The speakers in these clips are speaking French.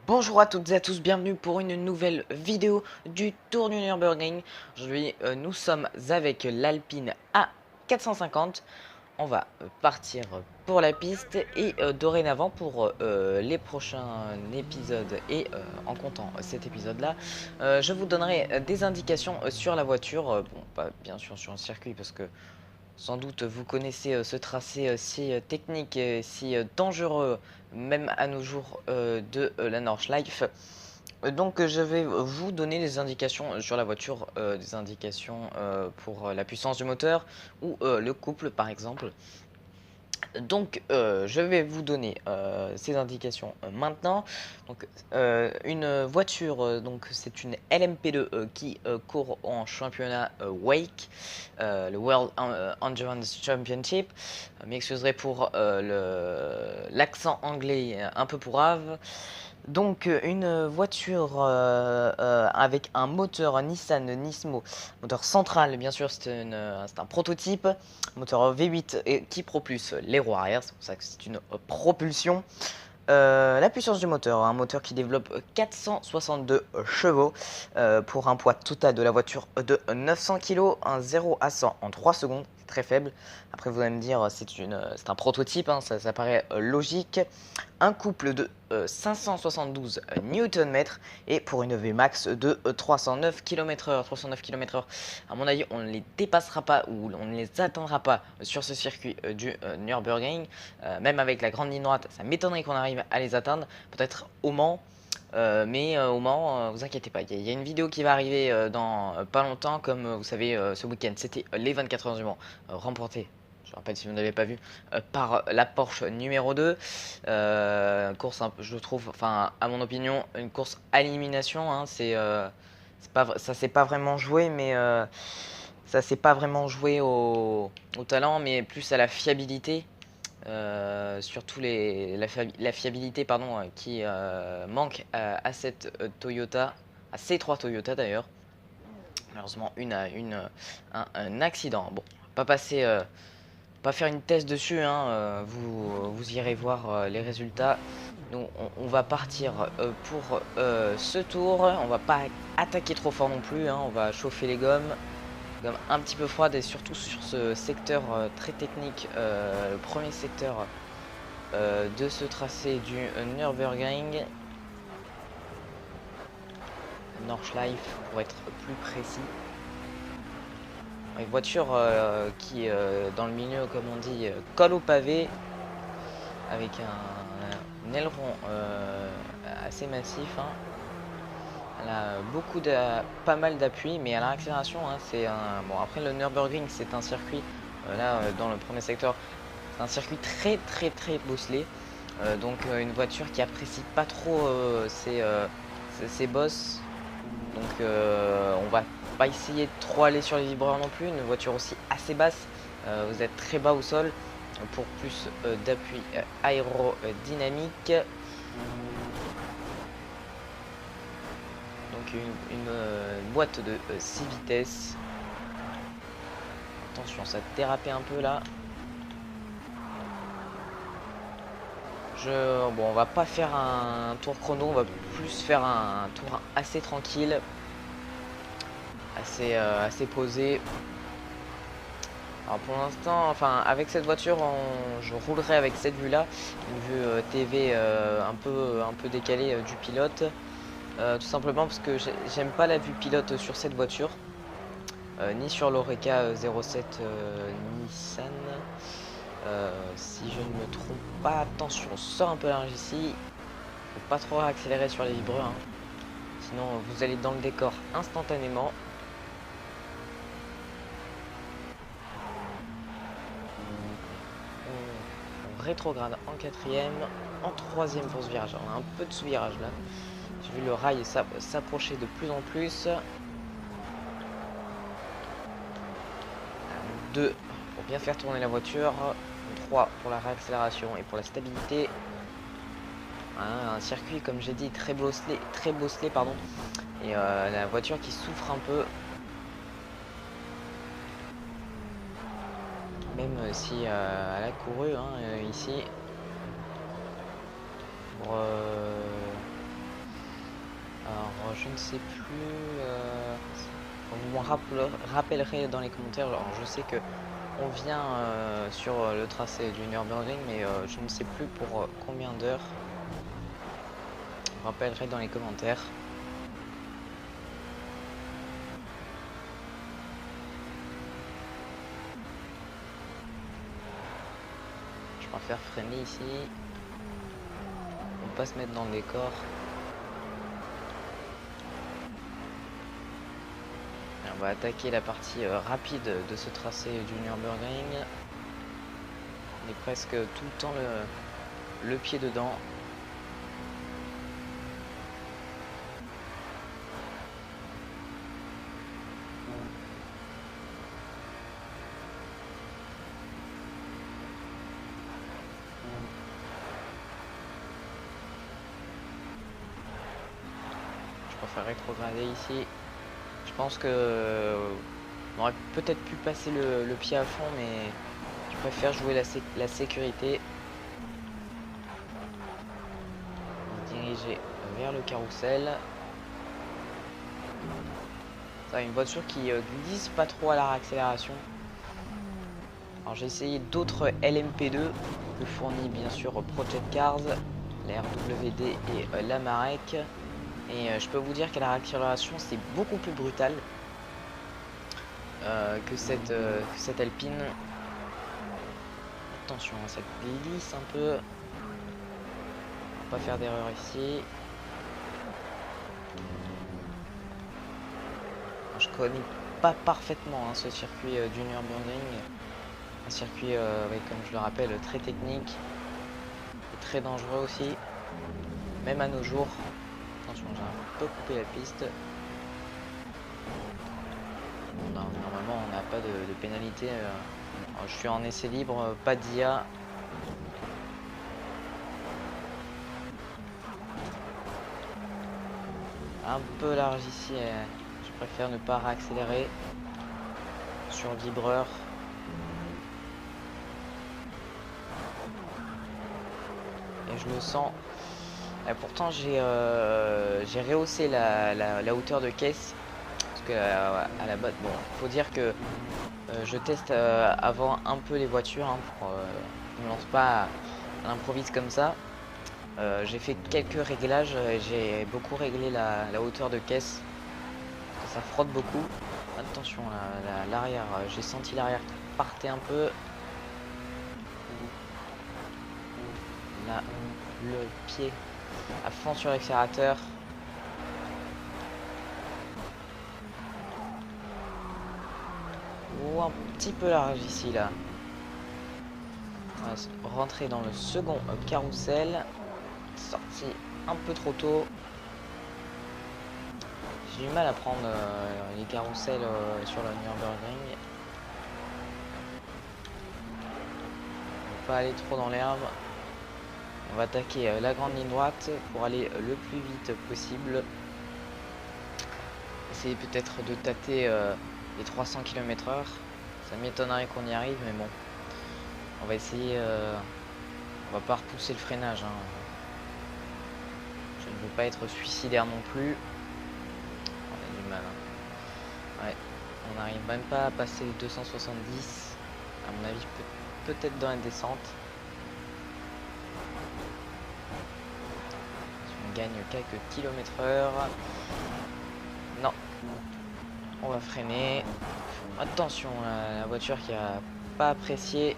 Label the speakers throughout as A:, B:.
A: Bonjour à toutes et à tous, bienvenue pour une nouvelle vidéo du Tour du Nürburgring. Aujourd'hui, nous sommes avec l'Alpine A450. On va partir pour la piste et dorénavant pour les prochains épisodes et en comptant cet épisode-là, je vous donnerai des indications sur la voiture. Bon, pas bien sûr sur un circuit parce que sans doute vous connaissez ce tracé si technique et si dangereux, même à nos jours, de la Nordschleife. Donc je vais vous donner des indications sur la voiture, des indications pour la puissance du moteur ou le couple par exemple. Donc je vais vous donner ces indications maintenant. Donc une voiture, donc c'est une LMP2 qui court en championnat Wake, le World Endurance Championship. M'excuserez pour l'accent anglais un peu pourrave. Donc une voiture avec un moteur Nissan Nismo, moteur central bien sûr, c'est un prototype, moteur V8 et qui propulse les roues arrière, c'est pour ça que c'est une propulsion. La puissance du moteur, un moteur qui développe 462 chevaux pour un poids total de la voiture de 900 kg, un 0 à 100 en 3 secondes, c'est très faible. Après vous allez me dire c'est un prototype, hein, ça paraît logique. Un couple de 572 Nm et pour une Vmax de 309 km/h. 309 km/h, à mon avis, on ne les dépassera pas ou on ne les atteindra pas sur ce circuit du Nürburgring. Même avec la grande ligne droite, ça m'étonnerait qu'on arrive à les atteindre. Peut-être au Mans. Mais au Mans, vous inquiétez pas, il y a une vidéo qui va arriver dans pas longtemps, comme vous savez, ce week-end, c'était les 24 heures du Mans, remporté, je rappelle si vous n'avez pas vu, par la Porsche numéro 2. Course, je trouve, enfin, à mon opinion, une course à l'élimination. Hein, ça s'est pas vraiment joué, mais ça s'est pas vraiment joué au talent, mais plus à la fiabilité. Surtout la fiabilité pardon, qui manque à cette Toyota, à ces trois Toyota d'ailleurs. Malheureusement, une a un accident. Bon, pas passer, pas faire une thèse dessus, hein, vous irez voir les résultats. Nous, on va partir pour ce tour. On va pas attaquer trop fort non plus, hein, on va chauffer les gommes un petit peu froide et surtout sur ce secteur très technique, le premier secteur de ce tracé du Nürburgring, Nordschleife pour être plus précis. Une voiture qui dans le milieu, comme on dit, colle au pavé avec un aileron assez massif. Hein. Elle a pas mal d'appui, mais à l'accélération, hein, bon, après le Nürburgring c'est un circuit là dans le premier secteur, c'est un circuit très bosselé. Donc une voiture qui apprécie pas trop ses bosses. Donc on va pas essayer de trop aller sur les vibreurs non plus. Une voiture aussi assez basse. Vous êtes très bas au sol pour plus d'appui aérodynamique. Donc une boîte de 6 vitesses. Attention, ça a dérapé un peu là. Bon, on va pas faire un tour chrono, on va plus faire un tour assez tranquille, assez posé. Alors pour l'instant, enfin avec cette voiture, je roulerai avec cette vue là, une vue TV un peu décalée du pilote, tout simplement parce que j'aime pas la vue pilote sur cette voiture, ni sur l'Oreca 07 Nissan. Si je ne me trompe pas, attention, on sort un peu large ici. Faut pas trop accélérer sur les vibreurs, hein. Sinon vous allez dans le décor instantanément. On rétrograde en quatrième, en troisième pour ce virage. On a un peu de sous-virage là. J'ai vu le rail s'approcher de plus en plus. 2 pour bien faire tourner la voiture. 3 pour la réaccélération et pour la stabilité. Un circuit, comme j'ai dit, très bosselé pardon. Et la voiture qui souffre un peu. Même si elle a couru hein, ici. Pour je ne sais plus. Vous me rappellerez dans les commentaires. Alors, je sais que on vient sur le tracé du Nürburgring, mais je ne sais plus pour combien d'heures. Vous me rappellerez dans les commentaires. Je préfère freiner ici. On va pas se mettre dans le décor. Et on va attaquer la partie rapide de ce tracé du Nürburgring. On est presque tout le temps le pied dedans. Je préfère rétrograder ici. Je pense que on aurait peut-être pu passer le pied à fond, mais je préfère jouer la sécurité. Diriger vers le carrousel. Ça, une voiture qui glisse pas trop à la réaccélération. Alors j'ai essayé d'autres LMP2 que fournit bien sûr Project Cars, la RWD et la Marek. Et je peux vous dire qu'à la réaccélération c'est beaucoup plus brutal que cette Alpine. Attention, ça glisse un peu. On va pas faire d'erreur ici. Je connais pas parfaitement ce circuit du Nürburgring. Un circuit, comme je le rappelle, très technique et très dangereux aussi, même à nos jours. Attention, j'ai un peu coupé la piste. Bon, normalement, on n'a pas de pénalité. Je suis en essai libre, pas d'IA. Un peu large ici. Je préfère ne pas réaccélérer sur le vibreur. Et je le sens. Et pourtant j'ai rehaussé la hauteur de caisse. Parce que à la base, bon, faut dire que je teste avant un peu les voitures. Je ne me lance pas à l'improviste comme ça. J'ai fait quelques réglages. J'ai beaucoup réglé la hauteur de caisse. Parce que ça frotte beaucoup. Attention, l'arrière, j'ai senti l'arrière qui partait un peu. Là, le pied à fond sur l'accélérateur. Ou un petit peu large ici là. On va rentrer dans le second carrousel. Sorti un peu trop tôt. J'ai du mal à prendre les carrousels sur le Nürburgring. On va pas aller trop dans l'herbe. On va attaquer la grande ligne droite pour aller le plus vite possible. Essayer peut-être de tâter les 300 km/h. Ça m'étonnerait qu'on y arrive, mais bon. On va essayer. On va pas repousser le freinage. Je ne veux pas être suicidaire non plus. On a du mal. Ouais. On n'arrive même pas à passer les 270. À mon avis, peut-être dans la descente. Gagne quelques km/h. Non, on va freiner. Attention, la voiture qui a pas apprécié.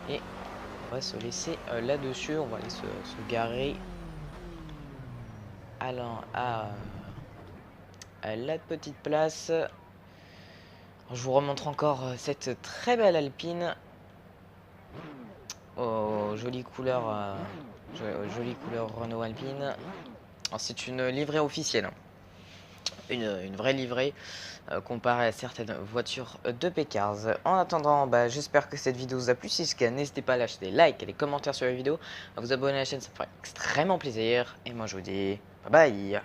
A: Et on va se laisser là-dessus. On va aller se garer à la petite place. Je vous remontre encore cette très belle Alpine aux jolies couleurs. Jolie couleur Renault Alpine. C'est une livrée officielle. Une vraie livrée comparée à certaines voitures de P-Cars. En attendant, j'espère que cette vidéo vous a plu. Si c'est le cas, n'hésitez pas à lâcher des likes et des commentaires sur la vidéo, à vous abonner à la chaîne, ça me ferait extrêmement plaisir. Et moi je vous dis bye bye.